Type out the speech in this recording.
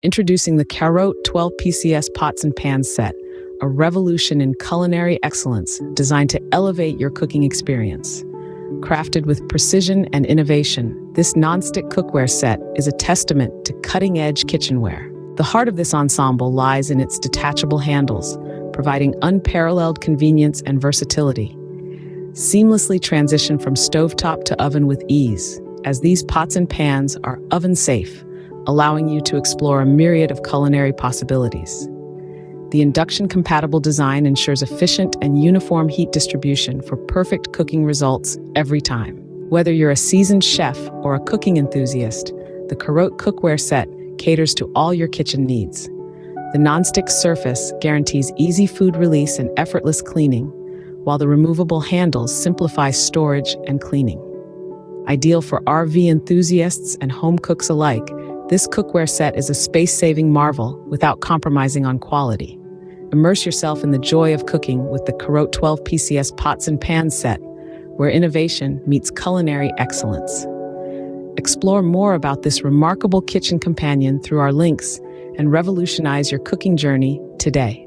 Introducing the CAROTE 12pcs pots and pans set, a revolution in culinary excellence designed to elevate your cooking experience. Crafted with precision and innovation, this nonstick cookware set is a testament to cutting-edge kitchenware. The heart of this ensemble lies in its detachable handles, providing unparalleled convenience and versatility. Seamlessly transition from stovetop to oven with ease, as these pots and pans are oven-safe, allowing you to explore a myriad of culinary possibilities. The induction-compatible design ensures efficient and uniform heat distribution for perfect cooking results every time. Whether you're a seasoned chef or a cooking enthusiast, the CAROTE cookware set caters to all your kitchen needs. The nonstick surface guarantees easy food release and effortless cleaning, while the removable handles simplify storage and cleaning. Ideal for RV enthusiasts and home cooks alike, this cookware set is a space-saving marvel without compromising on quality. Immerse yourself in the joy of cooking with the CAROTE 12pcs pots and pans set, where innovation meets culinary excellence. Explore more about this remarkable kitchen companion through our links and revolutionize your cooking journey today.